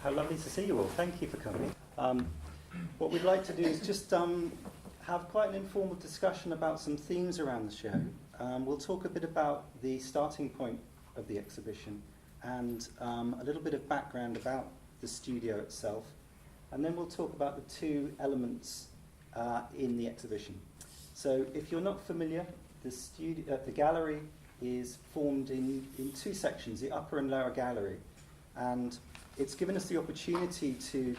How lovely to see you all. Thank you for coming. What we'd like to do is just have quite an informal discussion about some themes around the show. We'll talk a bit about the starting point of the exhibition and a little bit of background about the studio itself. And then we'll talk about the two elements in the exhibition. So if you're not familiar, the gallery is formed in two sections, the upper and lower gallery. And it's given us the opportunity to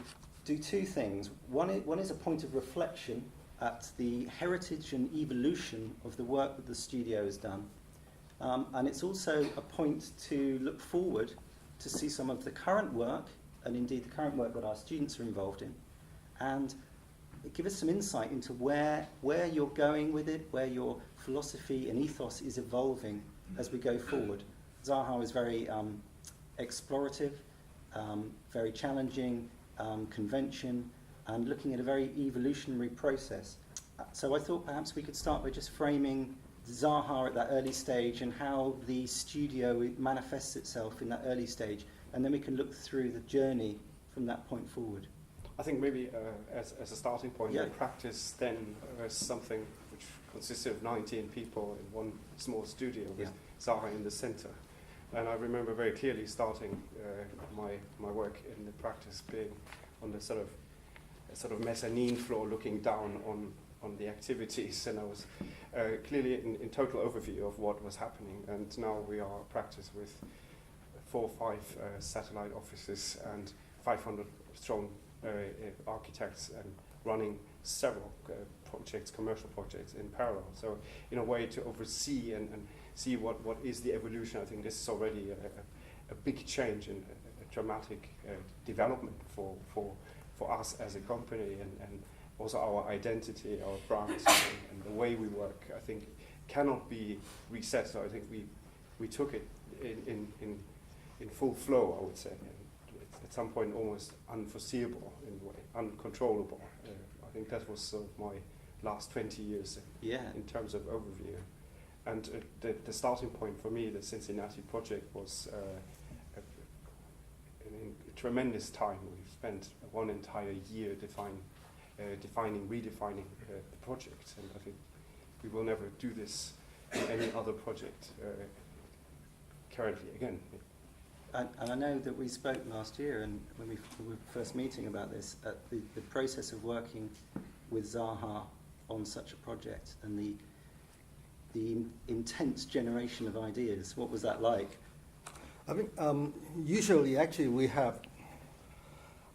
do two things. One is a point of reflection at the heritage and evolution of the work that the studio has done. And it's also a point to look forward to see some of the current work, and indeed the current work that our students are involved in, and give us some insight into where you're going with it, where your philosophy and ethos is evolving as we go forward. Zaha is very explorative, very challenging, convention, and looking at a very evolutionary process. So I thought perhaps we could start by just framing Zaha at that early stage and how the studio manifests itself in that early stage, and then we can look through the journey from that point forward. I think maybe as a starting point, yeah. The practice then was something which consisted of 19 people in one small studio with Zaha in the center. And I remember very clearly starting my work in the practice being on the sort of mezzanine floor looking down on the activities, and I was clearly in total overview of what was happening. And now we are a practice with 4 or 5 satellite offices and 500 strong architects and running several projects, commercial projects in parallel. So in a way to oversee and see what is the evolution. I think this is already a big change and a dramatic development for us as a company, and also our identity, our brands, and the way we work. I think cannot be reset. So I think we took it in full flow, I would say. At some point almost unforeseeable in a way, uncontrollable. I think that was sort of my last 20 years in terms of overview. And the starting point for me, the Cincinnati project, was a tremendous time. We've spent one entire year redefining the project, and I think we will never do this in any other project currently again. And I know that we spoke last year, and when we were first meeting about this, the process of working with Zaha on such a project and the intense generation of ideas. What was that like? I think usually actually we have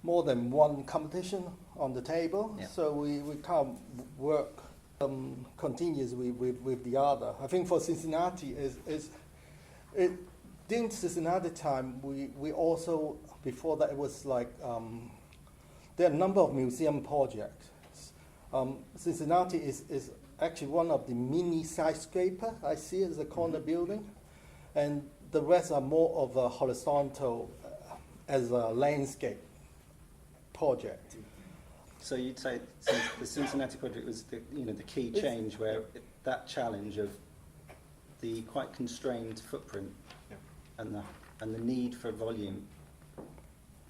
more than one competition on the table, so we can't work continuously with the other. I think for Cincinnati during Cincinnati time, we also, before that, it was like, there are a number of museum projects. Cincinnati is actually one of the mini skyscraper I see as a corner building, and the rest are more of a horizontal as a landscape project. So you'd say the Cincinnati project was the key change, where that challenge of the quite constrained footprint and the need for volume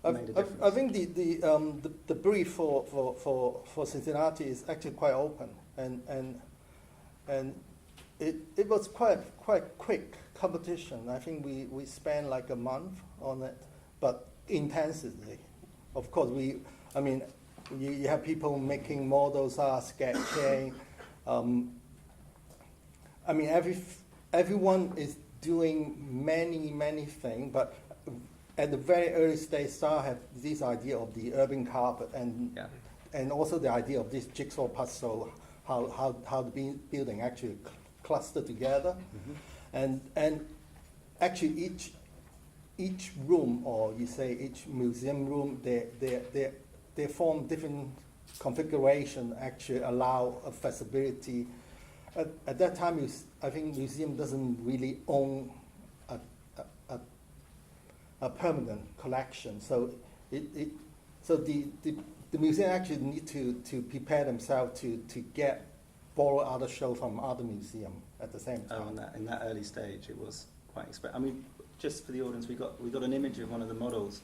made a difference. I think the brief for Cincinnati is actually quite open, and it was quite quick competition. I think we spent like a month on it, but intensively. Of course, you have people making models, sketching. Everyone is doing many things, but at the very early stage, Zaha had this idea of the urban carpet and also the idea of this jigsaw puzzle, how the building actually clustered together, and actually each room, or you say each museum room, they form different configuration, actually allow a flexibility. At that time, I think museum doesn't really own a permanent collection, so the museum actually need to prepare themselves to borrow other show from other museum at the same time. In that early stage, it was quite expensive. Just for the audience, we got an image of one of the models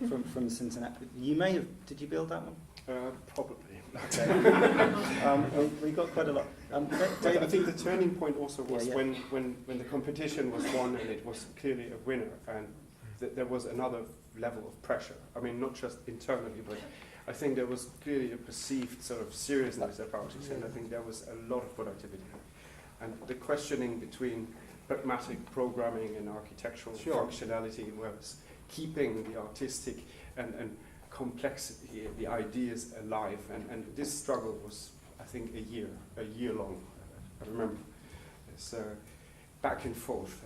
from Cincinnati. You may have. Did you build that one? Probably. Okay. We got quite a lot. I think the turning point also was Yeah. when the competition was won and it was clearly a winner, and there was another level of pressure. I mean, not just internally, but I think there was clearly a perceived sort of seriousness about it, and I think there was a lot of productivity. And the questioning between pragmatic programming and architectural functionality was keeping the artistic and complexity, the ideas alive. And this struggle was, I think, a year long. I remember. It's back and forth.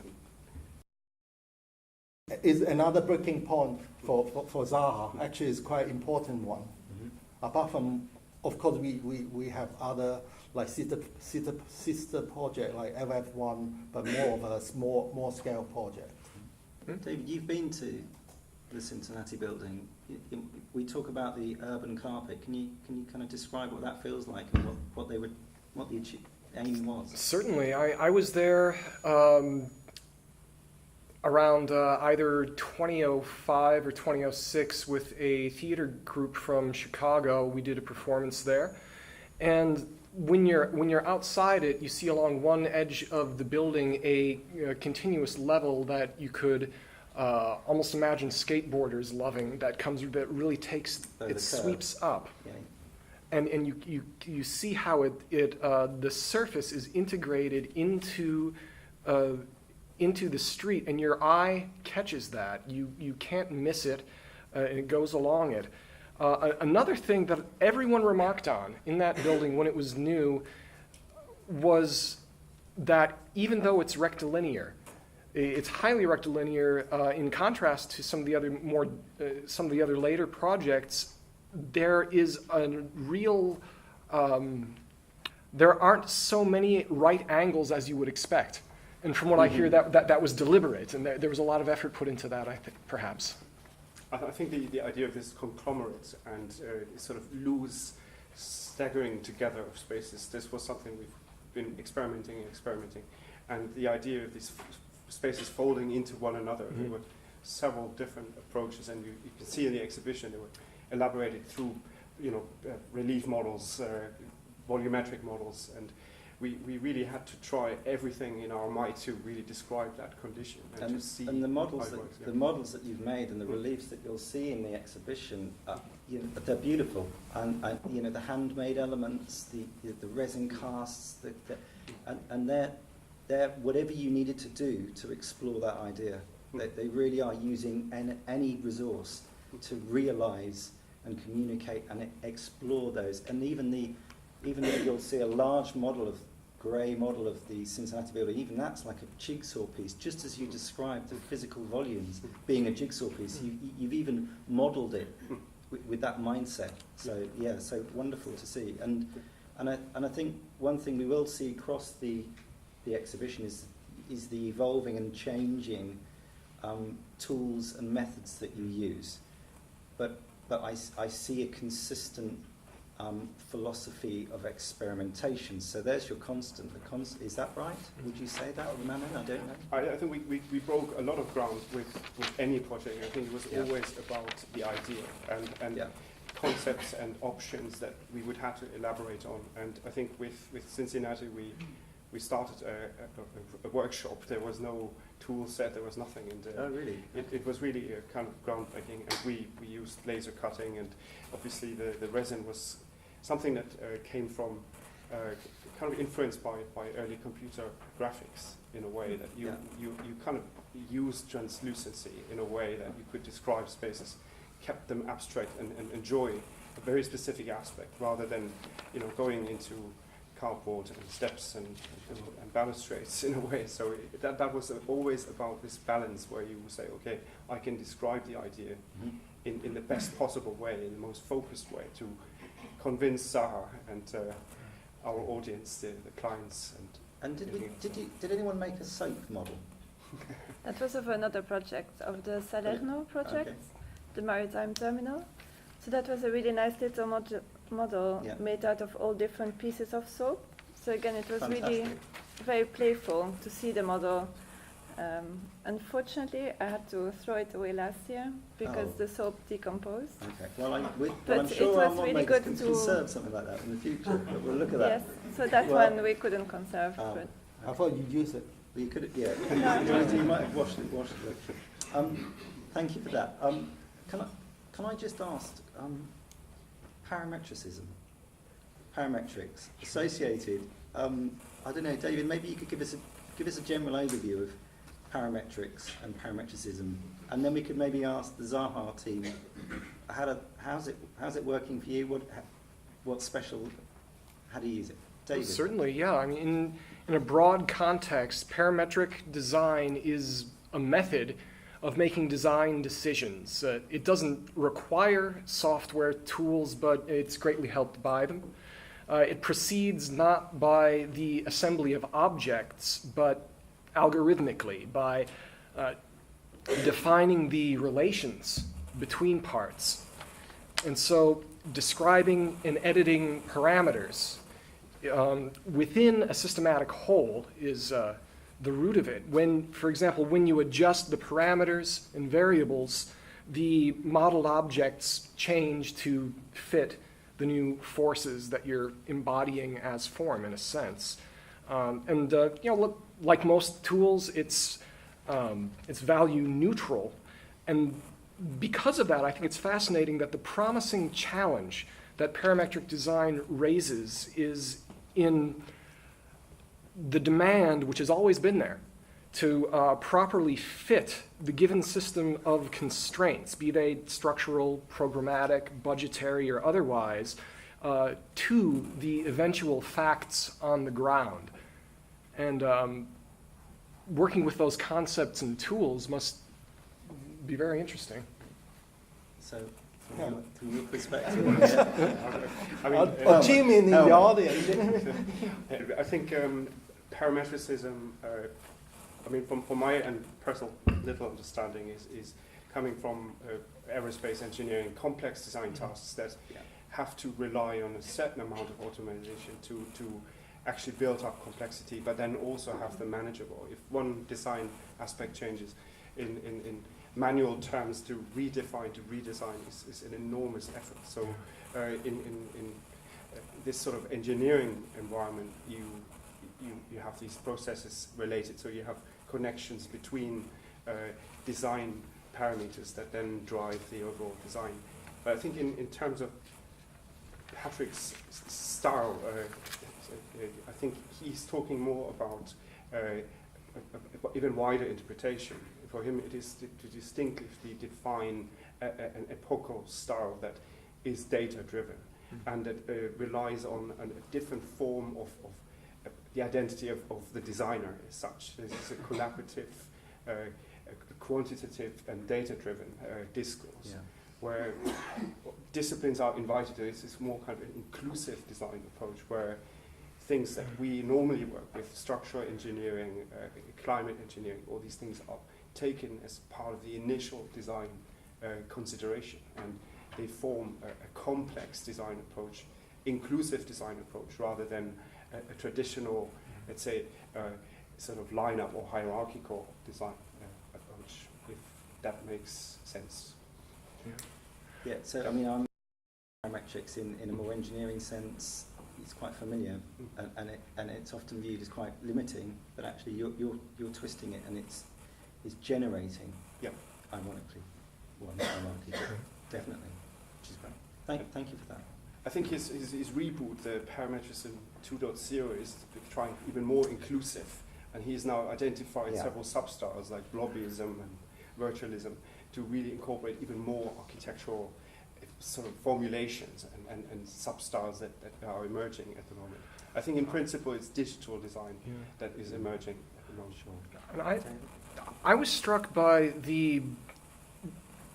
Is another breaking point for Zaha. Actually, it's quite important one. Mm-hmm. Apart from, of course, we have other like sister project like FF1, but more of a small scale project. David, you've been to the Cincinnati building. We talk about the urban carpet. Can you kind of describe what that feels like and what the aim was? Certainly, I was there around either 2005 or 2006 with a theater group from Chicago. We did a performance there, and when you're outside it, you see along one edge of the building a continuous level that you could almost imagine skateboarders loving. That really takes it sweeps up, and you see how the surface is integrated into the street, and your eye catches that. You can't miss it, and it goes along it. Another thing that everyone remarked on in that building when it was new was that even though it's rectilinear, it's highly rectilinear in contrast to some of the other later projects. There is a real there aren't so many right angles as you would expect. And from what I hear, that was deliberate, and there was a lot of effort put into that, I think, perhaps. I think the idea of this conglomerate and sort of loose staggering together of spaces, this was something we've been experimenting. And the idea of these spaces folding into one another, there were several different approaches, and you can see in the exhibition they were elaborated through relief models, volumetric models, and we really had to try everything in our might to really describe that condition and to see the models how it works, the models that you've made and the reliefs that you'll see in the exhibition, they're beautiful, and the handmade elements, the resin casts, and they're whatever you needed to do to explore that idea. They really are using any resource to realise and communicate and explore those, and even though you'll see a large grey model of the Cincinnati building, even that's like a jigsaw piece, just as you described the physical volumes being a jigsaw piece. You've even modelled it with that mindset. So so wonderful to see. And I think one thing we will see across the exhibition is the evolving and changing tools and methods that you use. But I see a consistent philosophy of experimentation. So there's your constant. Is that right? Would you say that, Manon? I don't know. I think we broke a lot of ground with any project. I think it was always about the idea and concepts and options that we would have to elaborate on. And I think with Cincinnati we started a workshop. There was no tool set. There was nothing. And oh, really? It was really a kind of groundbreaking. And we used laser cutting, and obviously the resin was something that came from kind of influenced by early computer graphics in a way that you kind of used translucency in a way that you could describe spaces, kept them abstract and enjoy a very specific aspect rather than going into cardboard and steps and balustrades in a way. So that was always about this balance where you would say, okay, I can describe the idea in the best possible way, in the most focused way, to convince Zaha and our audience, the clients. And did anyone make a soap model? That was of another project, of the Salerno project, the maritime terminal. So that was a really nice little model made out of all different pieces of soap. So again, it was really very playful to see the model Unfortunately, I had to throw it away last year because the soap decomposed. Okay. Well, I'm But sure it our was mod really makers good can to- conserve something like that in the future. But we'll look at that. Yes, so that Well- one we couldn't conserve. But I thought you used it. Well, you could, yeah. No. You might have washed it. Thank you for that. Can I just ask, parametrics associated. I don't know, David. Maybe you could give us a general overview of parametrics and parametricism, and then we could maybe ask the Zaha team, how's it working for you? What's special? How do you use it, David? Certainly, yeah. I mean, in a broad context, parametric design is a method of making design decisions. It doesn't require software tools, but it's greatly helped by them. It proceeds not by the assembly of objects, but algorithmically, by defining the relations between parts. And so describing and editing parameters within a systematic whole is the root of it. When, for example, when you adjust the parameters and variables, the modeled objects change to fit the new forces that you're embodying as form, in a sense. Look, like most tools, it's value neutral. And because of that, I think it's fascinating that the promising challenge that parametric design raises is in the demand, which has always been there, to properly fit the given system of constraints, be they structural, programmatic, budgetary, or otherwise, to the eventual facts on the ground. And working with those concepts and tools must be very interesting. So, from your perspective, I mean, Jim in the audience. I think parametricism, from my personal little understanding, is coming from aerospace engineering, complex design tasks that have to rely on a certain amount of automation to actually build up complexity, but then also have them manageable. If one design aspect changes in manual terms, to redesign is an enormous effort. So in this sort of engineering environment, you have these processes related, so you have connections between design parameters that then drive the overall design. But I think in terms of Patrick's style, I think he's talking more about even wider interpretation. For him, it is to distinctively define an epochal style that is data-driven and that relies on a different form of the identity of the designer as such. This is a collaborative, a quantitative and data-driven discourse, where disciplines are invited to. This is more kind of an inclusive design approach, where things that we normally work with, structural engineering, climate engineering, all these things are taken as part of the initial design consideration, and they form a complex design approach, inclusive design approach, rather than a traditional, let's say, sort of lineup or hierarchical design approach, if that makes sense. yeah. So I mean, I'm parametrics in a more engineering sense. It's quite familiar, and it's often viewed as quite limiting. But actually, you're twisting it, and it's generating. Yeah. Ironically, well, not ironically, but definitely, which is great. Thank you for that. I think his reboot, the Parametricism 2.0, is trying even more inclusive, and he's now identified several substyles like blobbyism and virtualism to really incorporate even more architectural sort of formulations and substyles that are emerging at the moment. I think in principle it's digital design that is emerging at the moment. And I was struck by the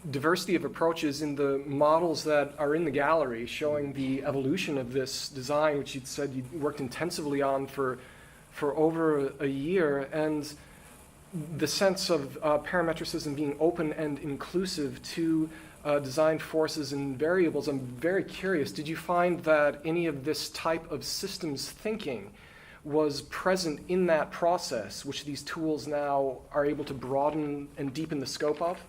diversity of approaches in the models that are in the gallery, showing the evolution of this design, which you'd said you worked intensively on for over a year, and the sense of parametricism being open and inclusive to design forces and variables. I'm very curious, did you find that any of this type of systems thinking was present in that process, which these tools now are able to broaden and deepen the scope of?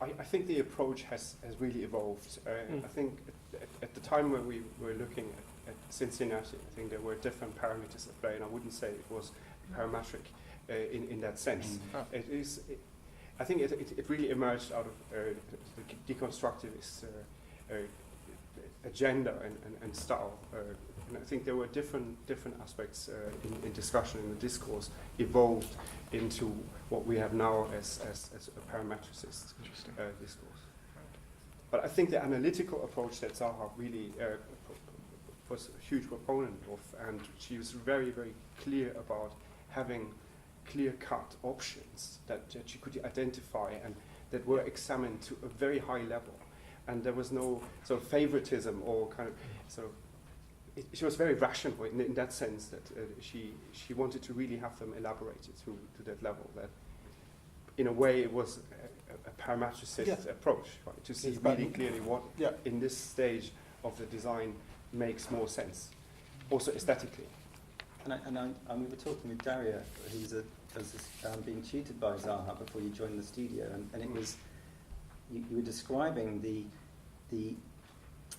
I think the approach has really evolved. I think at the time when we were looking at Cincinnati, I think there were different parameters at play, and I wouldn't say it was parametric in that sense. I think it really emerged out of the deconstructivist agenda and style. And I think there were different aspects in discussion, in the discourse, evolved into what we have now as a parametricist discourse. But I think the analytical approach that Zaha really was a huge proponent of, and she was very, very clear about having clear-cut options that she could identify and that were examined to a very high level. And there was no sort of favoritism or kind of sort of. She was very rational in that sense that she wanted to really have them elaborated to that level. That, in a way, it was a parametricist approach, right? To see really clearly what in this stage of the design makes more sense, also aesthetically. And we were talking with Daria, who was being tutored by Zaha before you joined the studio, and it was you were describing the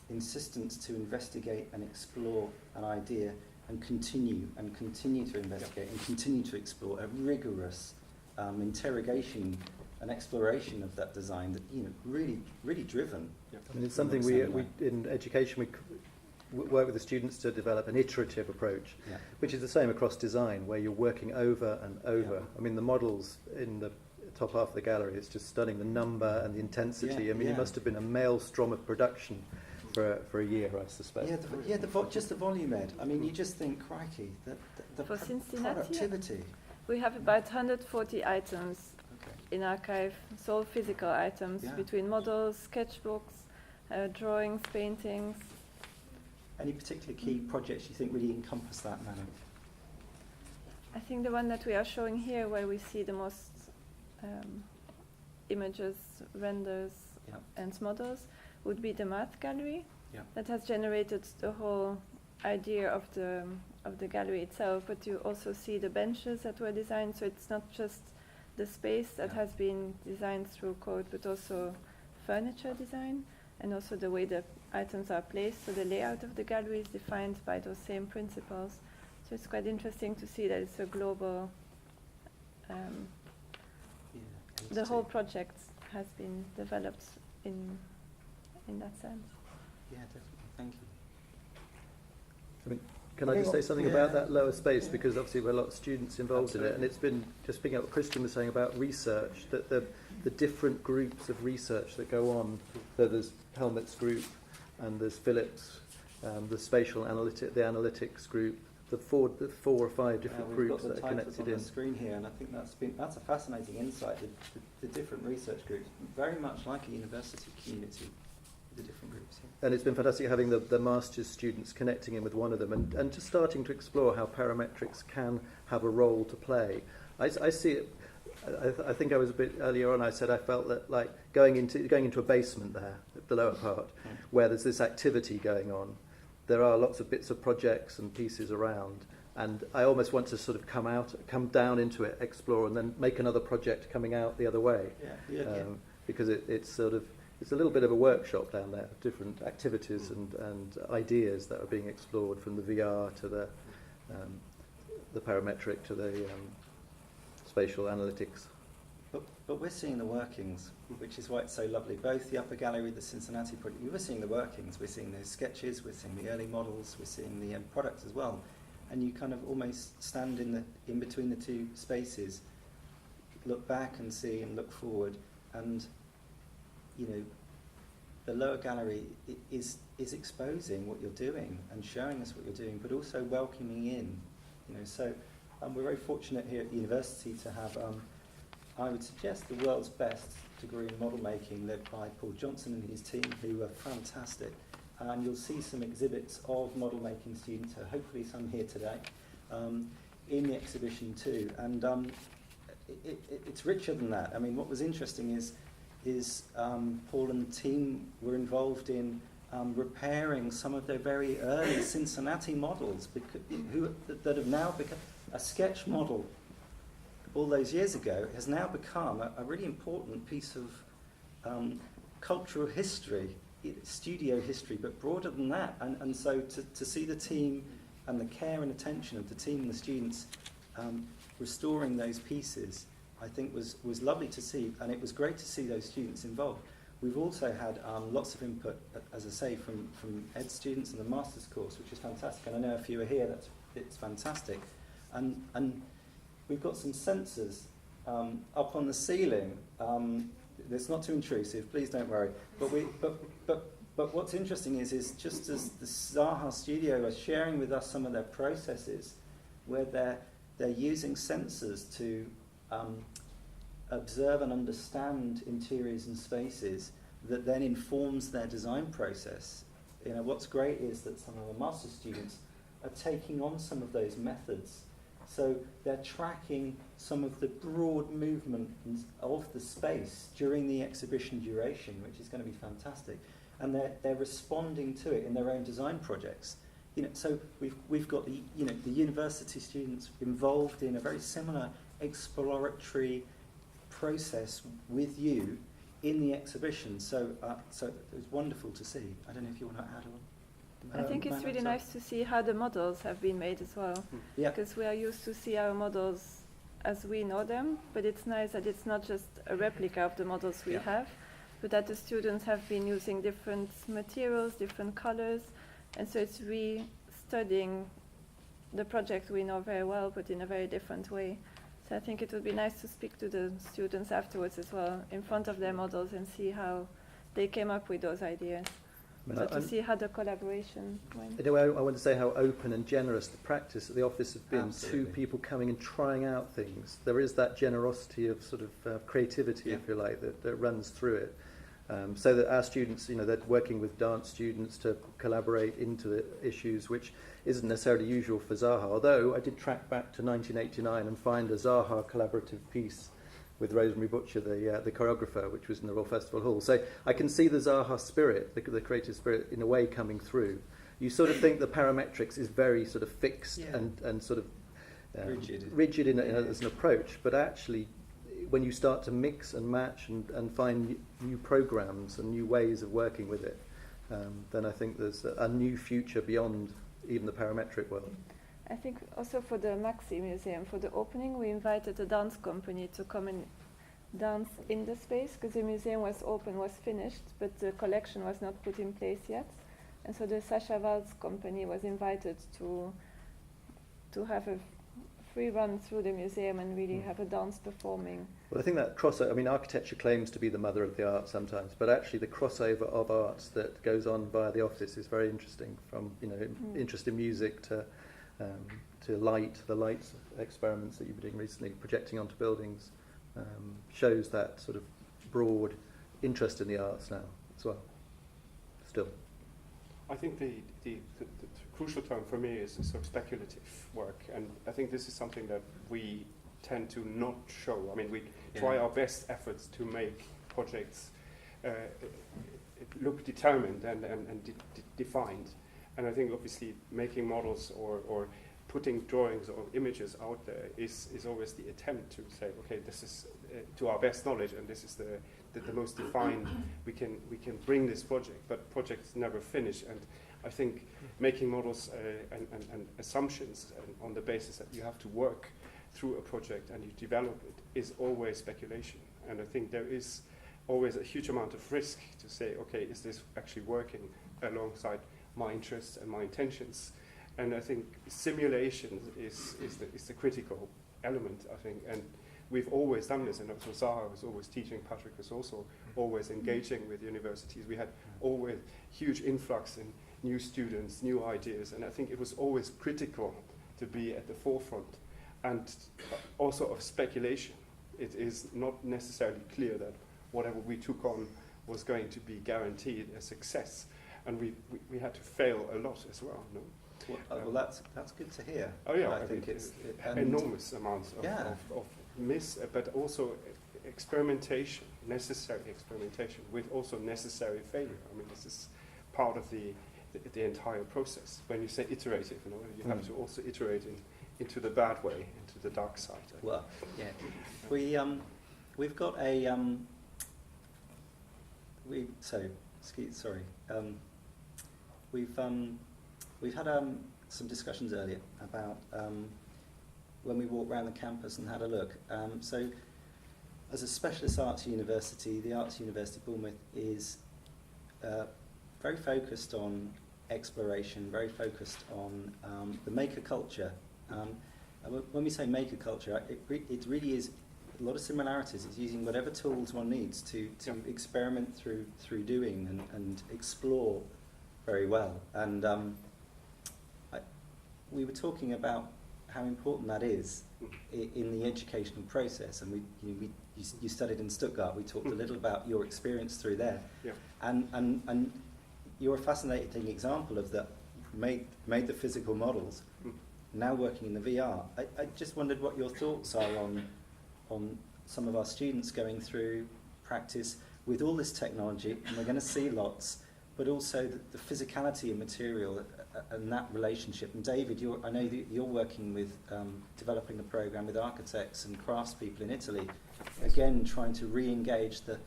insistence to investigate and explore an idea and continue to investigate and continue to explore, a rigorous interrogation and exploration of that design that really driven. I mean, it's something we in education we work with the students to develop an iterative approach, which is the same across design, where you're working over and over. I mean, the models in the top half of the gallery, it's just stunning, the number and the intensity. I mean, it must have been a maelstrom of production for a year, I suspect. Just the volume, Ed. I mean, you just think, crikey, the For Cincinnati, productivity. We have about 140 items in archive, so all physical items between models, sketchbooks, drawings, paintings. Any particular key projects you think really encompass that, Manon? I think the one that we are showing here, where we see the most images, renders, and models, would be the Math Gallery. That has generated the whole idea of the gallery itself, but you also see the benches that were designed, so it's not just the space that has been designed through code, but also furniture design, and also the way the items are placed, so the layout of the gallery is defined by those same principles. So it's quite interesting to see that it's a global, the whole project has been developed in that sense. Yeah, definitely. Thank you. I mean, can I just say something about that lower space? Because obviously there are a lot of students involved in it, and it's been, just picking up what Christian was saying about research, that the different groups of research that go on, so there's Helmut's group, and there's Philip's, the spatial analytics group, the four or five different groups that are connected in. We've got the titles on the screen here, and I think that's a fascinating insight. The different research groups, very much like a university community, the different groups. And it's been fantastic having the master's students connecting in with one of them, and just starting to explore how parametrics can have a role to play. I see it. I think I was a bit earlier on. I said I felt that like going into a basement there, the lower part, where there's this activity going on. There are lots of bits of projects and pieces around, and I almost want to sort of come down into it, explore, and then make another project coming out the other way. Because it's a little bit of a workshop down there, different activities and ideas that are being explored, from the VR to the parametric to the spatial analytics. But we're seeing the workings, which is why it's so lovely. Both the Upper Gallery, the Cincinnati project, we're seeing the workings. We're seeing those sketches, we're seeing the early models, we're seeing the end products as well. And you kind of almost stand in between the two spaces, look back and see and look forward, and the lower gallery is exposing what you're doing and showing us what you're doing, but also welcoming in. So we're very fortunate here at the university to have, I would suggest, the world's best degree in model making, led by Paul Johnson and his team, who are fantastic. And you'll see some exhibits of model making students, hopefully some here today, in the exhibition too. And it's richer than that. I mean, what was interesting is Paul and the team were involved in repairing some of their very early Cincinnati models that have now become a sketch model all those years ago has now become a really important piece of cultural history, studio history, but broader than that. And so to see the team and the care and attention of the team and the students restoring those pieces, I think was lovely to see, and it was great to see those students involved. We've also had lots of input, as I say, from Ed students in the master's course, which is fantastic. And I know if you were here, it's fantastic. And we've got some sensors up on the ceiling. It's not too intrusive, please don't worry. But what's interesting is just as the Zaha studio are sharing with us some of their processes, where they're using sensors to observe and understand interiors and spaces that then informs their design process. You know, what's great is that some of the master's students are taking on some of those methods. So they're tracking some of the broad movement of the space during the exhibition duration, which is going to be fantastic. And they're responding to it in their own design projects. You know, so we've got the university students involved in a very similar exploratory process with you in the exhibition. So it was wonderful to see. I don't know if you want to add on. I think it's really nice to see how the models have been made as well. Yeah. Because we are used to see our models as we know them, but it's nice that it's not just a replica of the models we have, but that the students have been using different materials, different colors, and so it's re-studying the project we know very well, but in a very different way. So I think it would be nice to speak to the students afterwards as well, in front of their models, and see how they came up with those ideas. So to see how the collaboration went. In a way, I want to say how open and generous the practice at the office has been. Absolutely. To people coming and trying out things. There is that generosity of sort of creativity, if you like, that runs through it. So that our students, they're working with dance students to collaborate into the issues, which isn't necessarily usual for Zaha. Although I did track back to 1989 and find a Zaha collaborative piece with Rosemary Butcher, the choreographer, which was in the Royal Festival Hall. So I can see the Zaha spirit, the creative spirit, in a way coming through. You sort of think the parametrics is very sort of fixed and sort of rigid as an approach, but actually when you start to mix and match and find new programs and new ways of working with it, then I think there's a new future beyond even the parametric world. I think also for the Maxi Museum, for the opening, we invited a dance company to come and dance in the space, because the museum was open, was finished, but the collection was not put in place yet. And so the Sasha Valls company was invited to have a free run through the museum and really have a dance performing. Well, I think that crossover, architecture claims to be the mother of the arts sometimes, but actually the crossover of arts that goes on via the office is very interesting, from, interest in music to light, the light experiments that you've been doing recently, projecting onto buildings, shows that sort of broad interest in the arts now as well, still. I think the crucial term for me is sort of speculative work, and I think this is something that we tend to not show. I mean, we try our best efforts to make projects look determined and defined, and I think obviously making models or putting drawings or images out there is always the attempt to say, okay, this is to our best knowledge, and this is the most defined. We can bring this project, but projects never finish. And I think making models and assumptions on the basis that you have to work through a project and you develop it is always speculation. And I think there is always a huge amount of risk to say, okay, is this actually working alongside my interests and my intentions? And I think simulation is the critical element, I think. And we've always done this, and also Zaha was always teaching, Patrick was also always engaging with universities. We had always huge influx in new students, new ideas, and I think it was always critical to be at the forefront. And also of speculation. It is not necessarily clear that whatever we took on was going to be guaranteed a success. And we had to fail a lot as well, no? Well, that's good to hear. Oh yeah, I think it's enormous amounts of miss, but also experimentation, necessary experimentation with also necessary failure. I mean, this is part of the entire process. When you say iterative, you know, you have to also iterate into the bad way, into the dark side. Well, yeah, we've got a we've had some discussions earlier about when we walked around the campus and had a look. So, as a specialist arts university, the Arts University Bournemouth is very focused on exploration, very focused on the maker culture. When we say maker culture, it really is a lot of similarities. It's using whatever tools one needs to experiment through doing and explore very well. And we were talking about how important that is in the educational process. And you studied in Stuttgart. We talked a little about your experience through there. Yeah. And you're a fascinating example of that. Made the physical models. Now working in the VR. I just wondered what your thoughts are on some of our students going through practice with all this technology, and we're going to see lots, but also the physicality of material and that relationship. And David, I know that you're working with developing a program with architects and craftspeople in Italy, again trying to re-engage the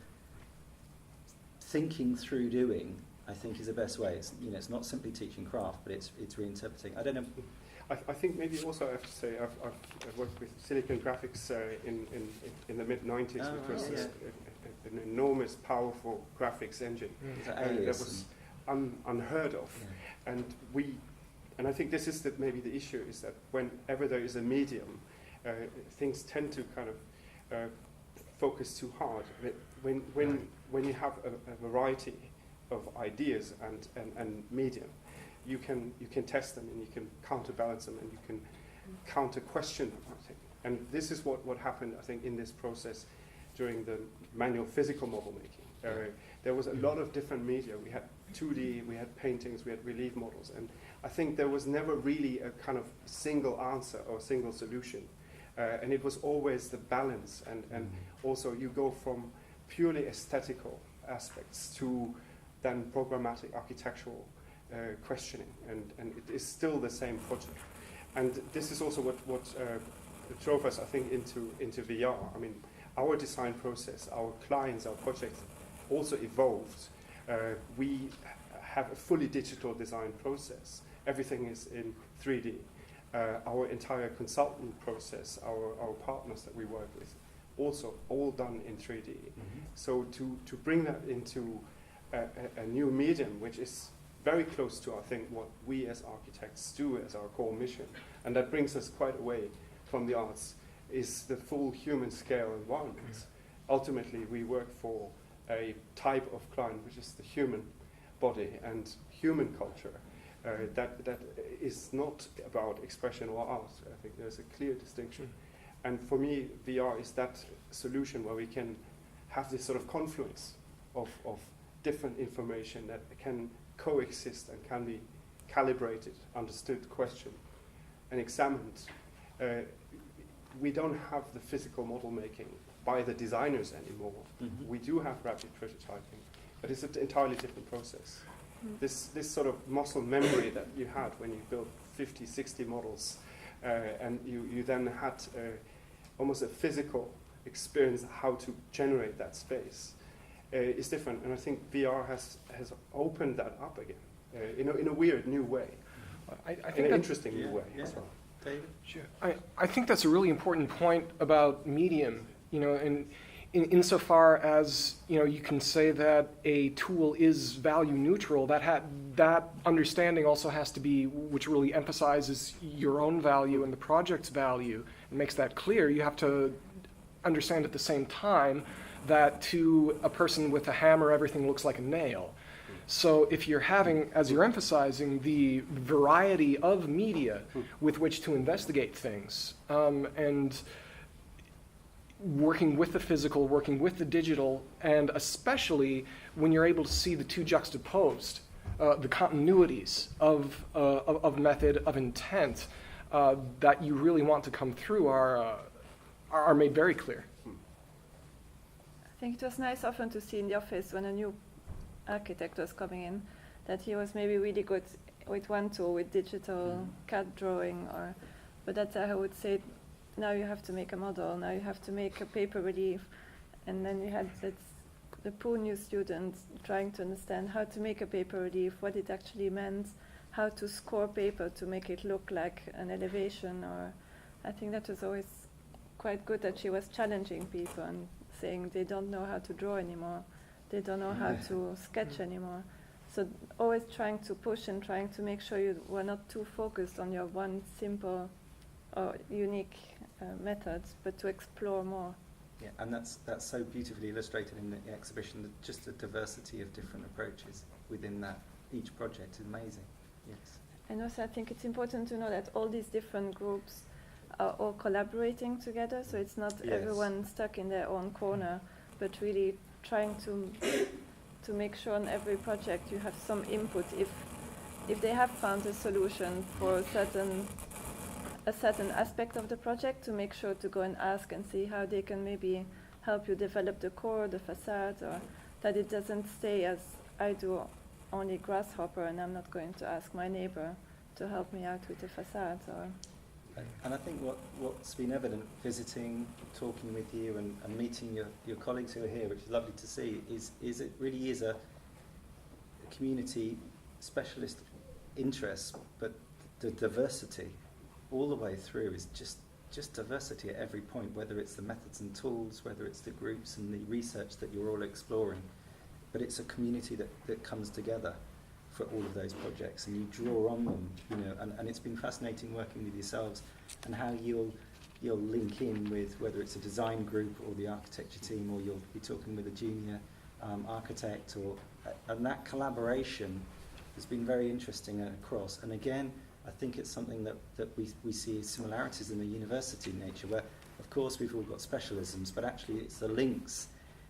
thinking through doing. I think is the best way. It's not simply teaching craft, but it's reinterpreting. I don't know. I think maybe also I have to say I've worked with Silicon Graphics in the mid-90s, which was an enormous, powerful graphics engine that was unheard of. Yeah. And I think this is maybe the issue, is that whenever there is a medium, things tend to kind of focus too hard. When you have a variety of ideas and medium, you can test them and you can counterbalance them and you can counter-question them, I think. And this is what happened, I think, in this process during the manual physical model making. There was a lot of different media. We had 2D, we had paintings, we had relief models, and I think there was never really a kind of single answer or single solution. And it was always the balance, and also you go from purely aesthetical aspects to then programmatic architectural questioning, and it is still the same project. And this is also what drove us, I think, into VR. I mean, our design process, our clients, our projects also evolved. We have a fully digital design process. Everything is in 3D. Our entire consultant process, our partners that we work with, also all done in 3D. So to bring that into a new medium, which is very close to, I think, what we as architects do as our core mission, and that brings us quite away from the arts, is the full human scale environment. Ultimately, we work for a type of client, which is the human body and human culture. That is not about expression or art. I think there's a clear distinction. And for me, VR is that solution where we can have this sort of confluence of different information that can coexist and can be calibrated, understood, questioned, and examined. We don't have the physical model making by the designers anymore. We do have rapid prototyping, but it's an entirely different process. This sort of muscle memory that you had when you built 50, 60 models, and you then had almost a physical experience how to generate that space, is different. And I think VR has opened that up again in a weird new way, I think in an interesting new way as well. David? Sure. I think that's a really important point about medium, and insofar as, you can say that a tool is value neutral, that understanding also has to be, which really emphasizes your own value and the project's value, and makes that clear. You have to understand at the same time that to a person with a hammer, everything looks like a nail. So if you're having, as you're emphasizing, the variety of media with which to investigate things, and working with the physical, working with the digital, and especially when you're able to see the two juxtaposed, the continuities of method, of intent, that you really want to come through are made very clear. I think it was nice often to see in the office when a new architect was coming in, that he was maybe really good with one tool, with digital CAD drawing, but that I would say, now you have to make a model, now you have to make a paper relief, and then you had the poor new students trying to understand how to make a paper relief, what it actually meant, how to score paper to make it look like an elevation, or I think that was always quite good that she was challenging people and saying they don't know how to draw anymore, they don't know how to sketch anymore. So always trying to push and trying to make sure you were not too focused on your one simple or unique methods, but to explore more. Yeah, and that's so beautifully illustrated in the exhibition, that just the diversity of different approaches within that each project is amazing. Yes. And also I think it's important to know that all these different groups are all collaborating together, so it's not everyone stuck in their own corner, but really trying to make sure on every project you have some input. If they have found a solution for a certain aspect of the project, to make sure to go and ask and see how they can maybe help you develop the core, the facade, or that it doesn't stay as I do only grasshopper and I'm not going to ask my neighbor to help me out with the facade. And I think what's been evident visiting, talking with you and meeting your colleagues who are here, which is lovely to see, is it really is a community specialist interest, but the diversity all the way through is just diversity at every point, whether it's the methods and tools, whether it's the groups and the research that you're all exploring. But it's a community that comes together for all of those projects, and you draw on them, and it's been fascinating working with yourselves and how you'll link in with whether it's a design group or the architecture team, or you'll be talking with a junior architect, and that collaboration has been very interesting across. And again, I think it's something that we see similarities in the university nature, where of course we've all got specialisms, but actually it's the links.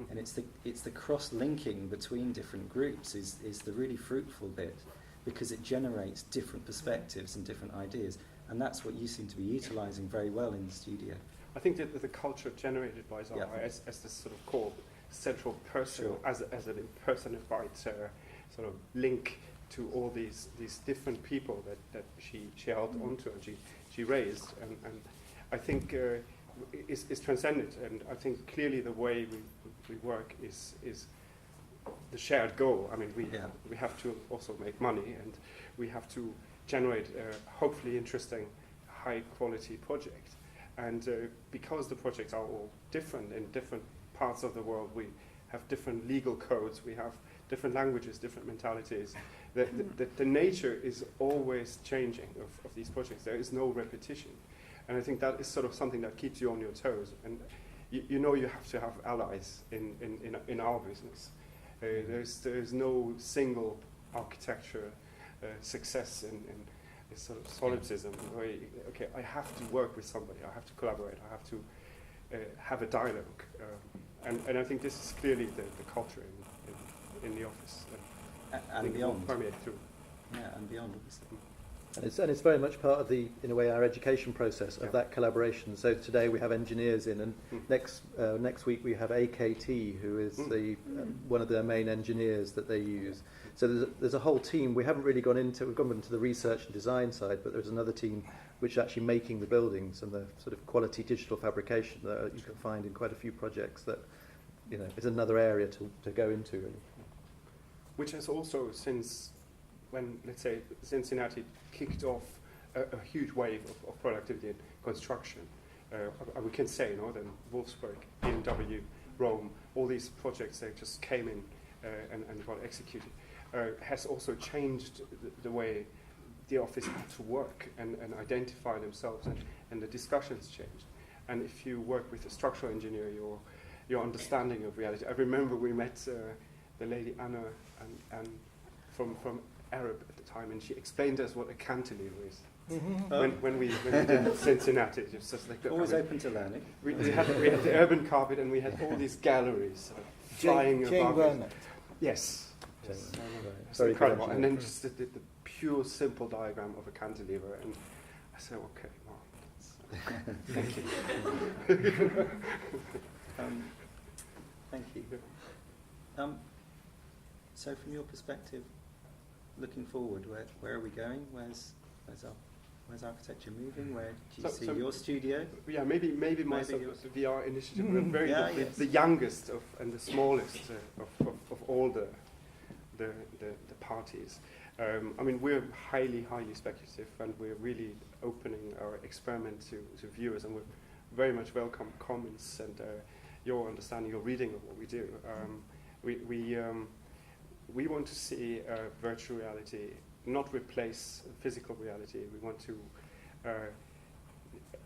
And it's the cross-linking between different groups is the really fruitful bit, because it generates different perspectives and different ideas, and that's what you seem to be utilising very well in the studio. I think that the culture generated by Zaha as this sort of core central person, as an impersonified sort of link to all these different people that she held onto and she raised, and I think is transcendent, and I think clearly the way we work is the shared goal. I mean, we have to also make money, and we have to generate a hopefully interesting, high quality project. And because the projects are all different in different parts of the world, we have different legal codes, we have different languages, different mentalities. The nature is always changing of these projects. There is no repetition. And I think that is sort of something that keeps you on your toes. And you have to have allies in our business. There's no single architecture success in this sort of solipsism. Where I have to work with somebody, I have to collaborate, I have to have a dialogue. And I think this is clearly the culture in the office. And beyond. Permeate through. Yeah, and beyond, obviously. And it's very much part of in a way, our education process of that collaboration. So today we have engineers in, and next week we have AKT, who is one of their main engineers that they use. So there's a whole team. We've gone into the research and design side, but there's another team which is actually making the buildings and the sort of quality digital fabrication that you can find in quite a few projects that, is another area to go into, really. Which has also, since when, let's say, Cincinnati kicked off a huge wave of productivity in construction, we can say, that Wolfsburg, BMW, Rome, all these projects, they just came in and got executed, has also changed the way the office had to work and identify themselves, and the discussions changed. And if you work with a structural engineer, your understanding of reality. I remember we met the lady Anna and from Arab at the time, and she explained to us what a cantilever is. Mm-hmm. When we did Cincinnati, it was just like always open to learning. We had the urban carpet, and we had all these galleries flying above it. Yes. It's incredible. And then just the pure, simple diagram of a cantilever, and I said, okay, well, thank you. Thank you. So from your perspective, looking forward? Where are we going? Where's architecture moving? Where do you see your studio? Yeah, maybe my sort of VR initiative. We're very the youngest and the smallest of all the parties. I mean, we're highly speculative, and we're really opening our experiment to viewers, and we very much welcome comments and your understanding, your reading of what we do. We want to see virtual reality not replace physical reality. We want to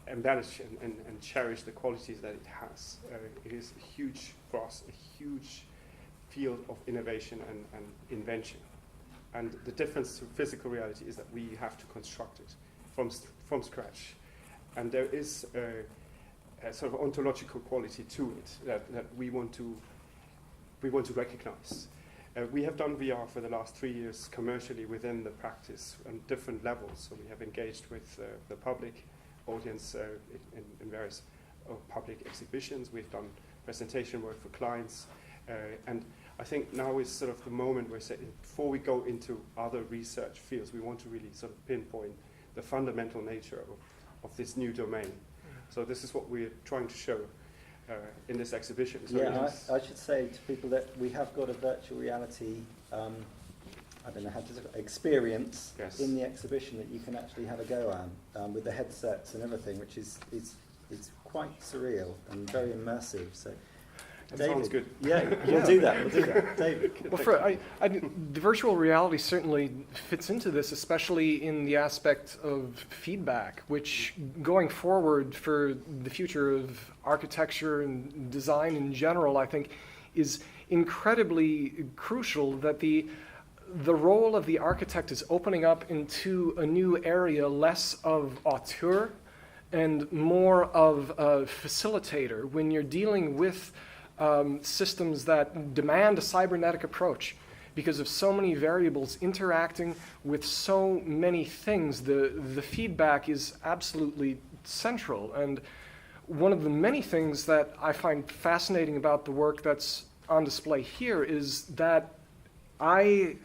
embellish and cherish the qualities that it has. It is huge for us, a huge field of innovation and invention. And the difference to physical reality is that we have to construct it from scratch. And there is a sort of ontological quality to it that we want to recognize. We have done VR for the last 3 years commercially within the practice on different levels. So we have engaged with the public audience in various public exhibitions. We've done presentation work for clients. And I think now is sort of the moment where, before we go into other research fields, we want to really sort of pinpoint the fundamental nature of this new domain. So this is what we're trying to show in this exhibition. So I should say to people that we have got a virtual reality, I don't know how to experience in the exhibition that you can actually have a go at with the headsets and everything, which is quite surreal and very immersive. So. That sounds good. Yeah, we'll do that. David. Well, the virtual reality certainly fits into this, especially in the aspect of feedback, which going forward for the future of architecture and design in general, I think, is incredibly crucial. That the role of the architect is opening up into a new area, less of auteur and more of a facilitator. When you're dealing with systems that demand a cybernetic approach because of so many variables interacting with so many things, the feedback is absolutely central. And one of the many things that I find fascinating about the work that's on display here is that I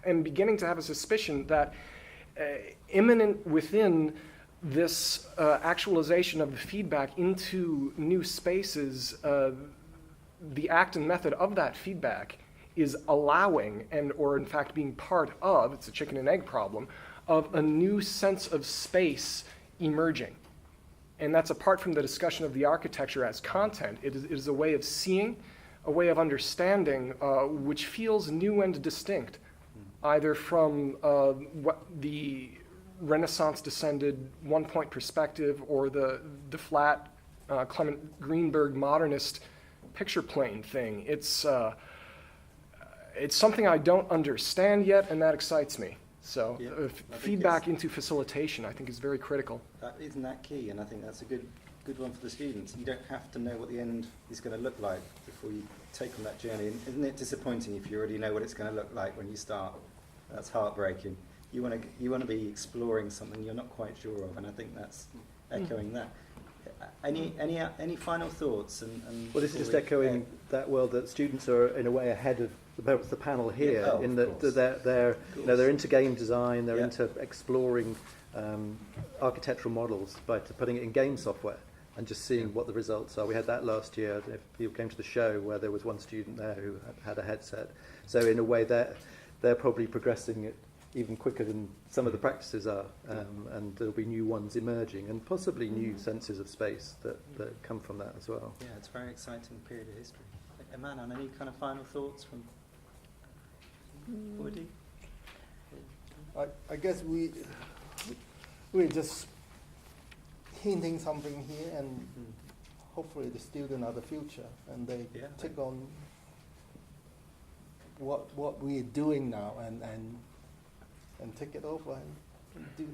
am beginning to have a suspicion that imminent within this actualization of the feedback into new spaces, the act and method of that feedback is allowing or in fact being part of, it's a chicken and egg problem, of a new sense of space emerging. And that's apart from the discussion of the architecture as content. It is a way of seeing, a way of understanding, which feels new and distinct, either from what the Renaissance descended one-point perspective or the flat Clement Greenberg modernist picture plane thing. It's something I don't understand yet, and that excites me. So feedback into facilitation, I think, is very critical. Isn't that key? And I think that's a good one for the students. You don't have to know what the end is going to look like before you take on that journey. And isn't it disappointing if you already know what it's going to look like when you start? That's heartbreaking. You want to be exploring something you're not quite sure of, and I think that's echoing that. Any final thoughts? Well, this is just echoing that world that students are in a way ahead of the panel here, in that they're into game design, they're into exploring architectural models by putting it in game software and just seeing what the results are. We had that last year. If people came to the show where there was one student there who had a headset. So in a way, they're probably progressing it even quicker than some of the practices are, and there'll be new ones emerging, and possibly new senses of space that come from that as well. Yeah, it's a very exciting period of history. Manon, any kind of final thoughts from Woody? I guess we're just hinting something here, and hopefully the students are the future, and they take on what we're doing now and take it over and do.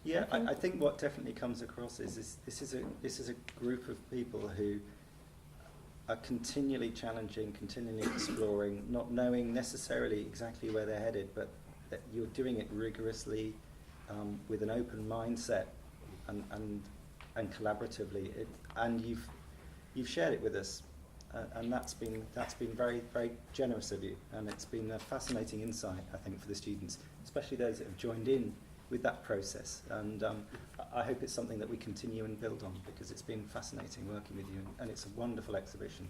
Yeah, I think what definitely comes across is this is a group of people who are continually challenging, continually exploring, not knowing necessarily exactly where they're headed, but that you're doing it rigorously with an open mindset and collaboratively. And you've shared it with us. and that's been very, very generous of you, and it's been a fascinating insight, I think, for the students, especially those that have joined in with that process. And I hope it's something that we continue and build on, because it's been fascinating working with you, and it's a wonderful exhibition.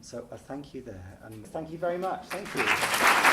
So I thank you there, and thank you very much. Thank you.